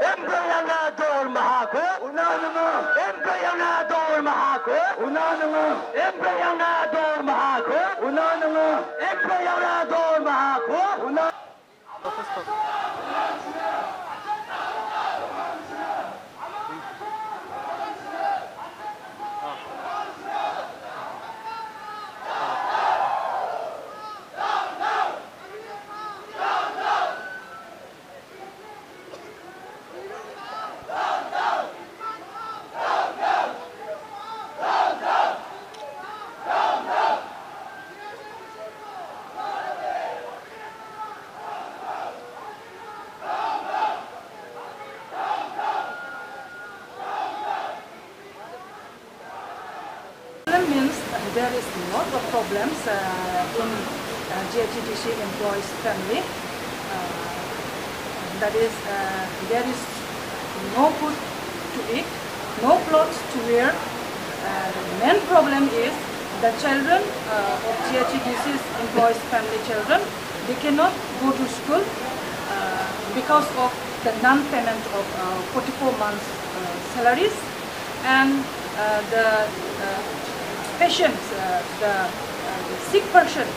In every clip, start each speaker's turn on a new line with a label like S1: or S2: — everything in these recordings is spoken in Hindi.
S1: Emperador Mahako, Emperador Mahako, Emperador Mahako, Emperador Mahako.
S2: Means there is a lot of problems in GHTDC employees family. That is, there is no food to eat, no clothes to wear. The main problem is the children of GHTDC's employees family children, they cannot go to school because of the non-payment of 44 months salaries, and the patients, the sick patient.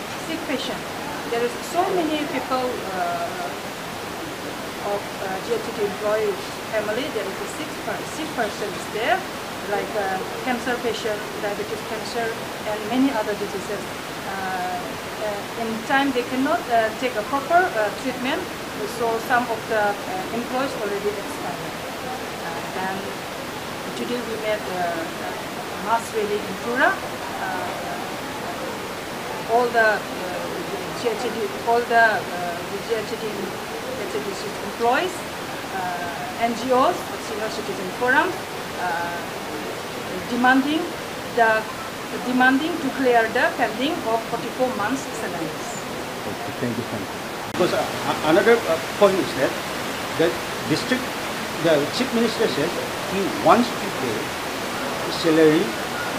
S2: There is so many people of GHTD employee family. There is a sick persons there, like cancer patient, diabetes cancer, and many other diseases. In time they cannot take a proper treatment, so some of the employees already expired. And today we made mass rally in Tura. All the GHTD employees, NGOs, senior citizen forums, demanding to clear the pending of 44 months salaries.
S3: Okay, thank you. Because another point is that the chief minister said he wants to pay salary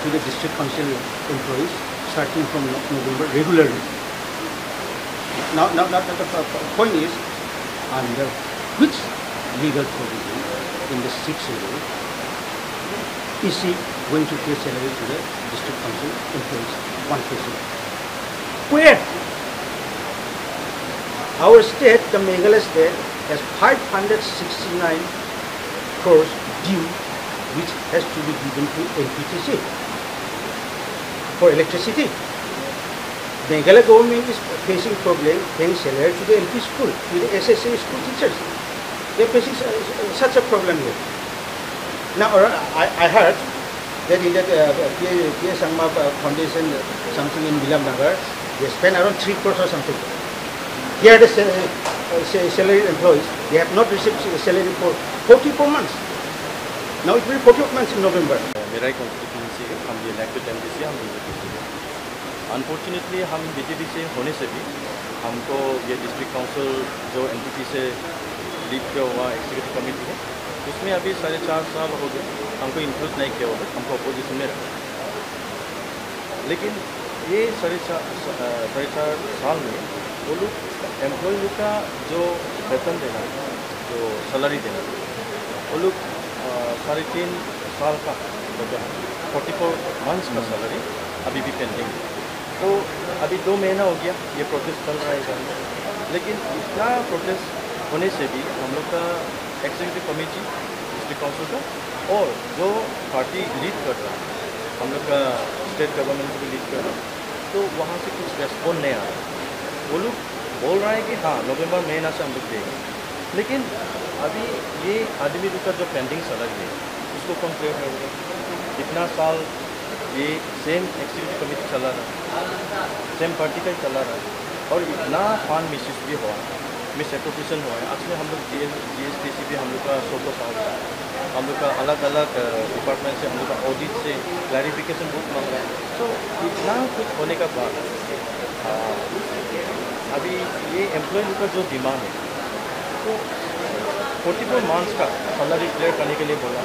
S3: to the district council employees starting from November regularly. Now the point is, under which legal provision in the 6th schedule is he going to pay salary to the district council employees? One question. Where? Our state, the Meghalaya state, has 569 crores due, which has to be given to LPTC for electricity. The Meghalaya government is facing problem paying salary to the LP school, to the SSA school teachers. They are facing such a problem here. Now, I heard that in that P.S. Sangma Foundation, something in Vilamnagar, they spend around 3 crores or something. Here the salaried employees, they have not received salary for 44 months. Now it will be 44 months in November.
S4: मेरा ही constituency है, हम ये elected MD से हम बीजेपी से। Unfortunately हम बीजेपी से होने से भी हमको ये डिस्ट्रिक्ट काउंसिल जो एनटीपी से लीड किया हुआ एग्जीक्यूटिव कमेटी है, उसमें अभी 4.5 साल हो गए, हमको इंक्लूड नहीं किया हुआ, हमको अपोजिशन में रखा। लेकिन ये 4.5 साल में वो लोग एम्प्लॉय का जो वेतन देना, जो सैलरी देना, वो लोग 3.5 साल का 44 मंथ्स का सैलरी अभी भी पेंडिंग है। तो अभी 2 महीना हो गया ये प्रोसेस चल रहा है, लेकिन इतना प्रोसेस होने से भी हम लोग का एग्जीक्यूटिव कमेटी डिस्ट्रिक्ट काउंसिल का और जो पार्टी लीड कर रहा है, हम लोग का स्टेट गवर्नमेंट भी लीड कर रहा है, तो वहाँ से कुछ रेस्पॉन्स नहीं आ रहा। वो लोग बोल रहा है कि हाँ नवंबर महीना से हम लोग देंगे, लेकिन अभी ये आदमी का जो पेंडिंग सैलरी है उसको कौन क्लियर करेगा? इतना साल ये सेम एग्जीक्यूटिव कमेटी चला रहा, सेम पार्टी का ही चला रहा है, और इतना फंड मिसयूज भी हुआ, मिस एप्रोप्रिएशन हुआ है। आज में हम लोग GSTC भी हम लोग का 100 साल का, हम लोग का अलग अलग डिपार्टमेंट से हम लोग का ऑडिट से क्लैरिफिकेशन बुक मांग रहा है। तो इतना कुछ होने का बाद अभी ये एम्प्लॉय का जो डिमांड है, तो 44 मंथ्स का सैलरी क्लियर करने के लिए बोला,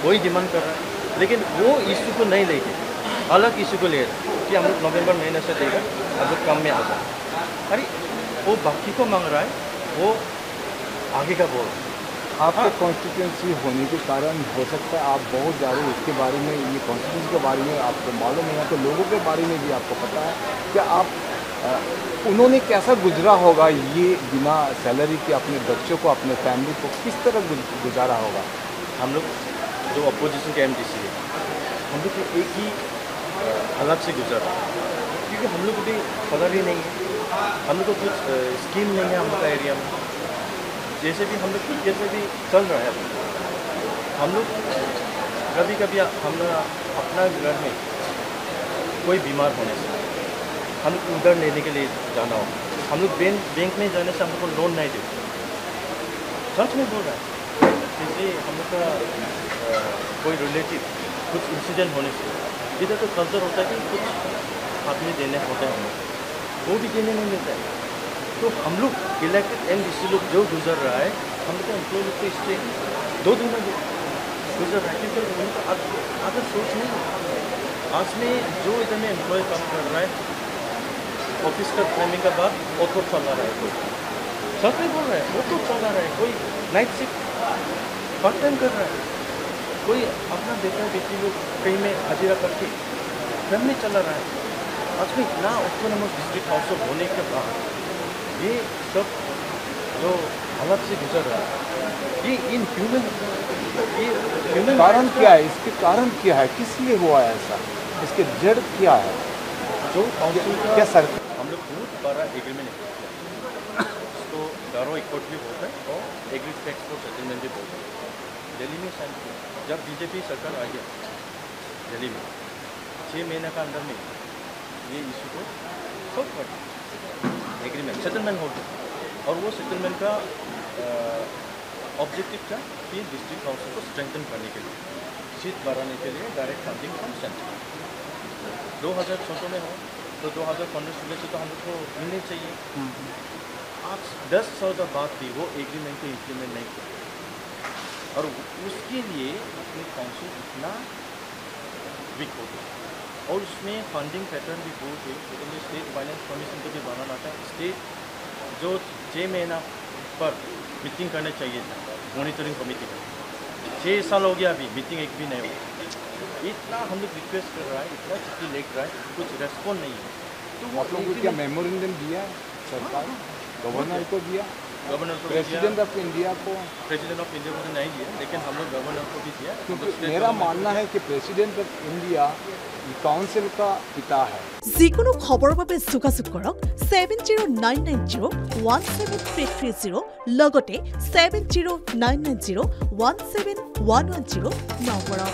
S4: वही डिमांड कर रहा है। लेकिन वो इशू को नहीं लेके अलग इशू को ले रहे कि हम लोग नवंबर महीने से देगा हम लोग काम में आ जाए। अरे वो बाकी को मांग रहा है, वो आगे का बोल।
S5: आपके कॉन्स्टिट्यूंसी होने के कारण हो सकता है आप बहुत ज़्यादा इसके बारे में, ये कॉन्स्टिट्यूंसी के बारे में आपको मालूम है, तो लोगों के बारे में भी आपको पता है कि आप उन्होंने कैसा गुजरा होगा ये बिना सैलरी के, अपने बच्चों को, अपने फैमिली को किस तरह गुजारा होगा।
S4: हम लोग जो अपोजिशन के MDC है, हम लोग को एक ही हालात से गुजरा, क्योंकि हम लोग को भी पता भी नहीं है, हम लोग को कुछ स्कीम नहीं है हम लोग का एरिया में। जैसे भी हम लोग जैसे भी चल रहा है, हम लोग कभी कभी हम लोग अपना घर में कोई बीमार होने से हम लोग उधर लेने के लिए जाना हो, हम लोग बैंक में जाने से हम लोग को लोन नहीं देते। सच में बोल रहा है, जैसे हम लोग का कोई रिलेटिव कुछ इंसिडेंट होने से इधर तो कल्चर होता है कि कुछ आदमी देने होते हैं, हम लोग वो भी देने नहीं मिलता है। तो हम लोग इलेक्टेड MDC लोग जो गुजर रहा है, हम लोग का एम्प्लॉय लोग तो इससे 2 दिन में गुजर रहा है, क्योंकि उनका अगर सोच नहीं है। आज में जो इधर में एम्प्लॉय काम कर रहा है ऑफिस का टाइमिंग के बाद ऑटो चला रहा है, कोई सच में बोल रहा है ऑटो चला रहा है, कोई नाइट शिफ्ट पार्ट टाइम कर रहा है, कोई अपना बेटा बेटी लोग कहीं में हाजिरा करके फैमिली चला रहा है। आज में इतना ऑटोनोमस डिस्ट्रिक्ट हाउस होने के बाद ये सब जो हालत से गुजर रहा है, ये इन ह्यूमन
S5: कारण क्या है, इसके कारण क्या है, किस लिए हुआ है ऐसा, इसके जड़ क्या है।
S4: जो काउंसिल
S5: क्या सर
S4: हम लोग बहुत बड़ा एग्रीमेंट किया, इसको गारो इकॉट भी बोलते हैं और एग्री टैक्स फॉर सेटलमेंट भी बोलते हैं। दिल्ली में साइन किया जब BJP सरकार आ गया दिल्ली में, 6 महीने का अंदर में ये इशू को सॉल्व कर एग्रीमेंट सेटलमेंट हो गया। और वो सेटलमेंट का ऑब्जेक्टिव था कि डिस्ट्रिक्ट काउंसिल को स्ट्रेंथन करने के लिए, सीट बढ़ाने के लिए डायरेक्ट फंडिंग फ्रॉम सेंटर 2014 में हो तो 2015-16 से तो हम लोग को मिलनी चाहिए। आज 10 साल बाद भी वो एग्रीमेंट को इम्प्लीमेंट नहीं किया और उसके लिए अपनी काउंसिल इतना वीक हो गया और उसमें फंडिंग पैटर्न भी बहुत है। तो स्टेट फाइनेंस कमीशन को भी बनाना था, स्टेट जो 6 महीना पर मीटिंग करना चाहिए था मॉनिटरिंग कमेटी का, 6 साल हो गया अभी मीटिंग एक भी नहीं हुई। इतना हम लोग रिक्वेस्ट कर रहा है, इतना चिट्ठी लिख रहा है, कुछ रेस्पॉन्ड नहीं है। तो
S5: आप लोगों को क्या मेमोरेंडम दिया है सरकार, गवर्नर को दिया,
S4: गवर्नर को
S5: प्रेसिडेंट ऑफ इंडिया को,
S4: प्रेसिडेंट ऑफ इंडिया को तो नहीं दिया, लेकिन हम लोग गवर्नर को भी दिया।
S5: क्योंकि मेरा मानना है कि प्रेसिडेंट ऑफ इंडिया काउंसिल का पिता है।
S6: যিকোনো খবৰৰ বাবে যোগাযোগ কৰক 7099017330 লগতে 7099017110 নম্বৰত।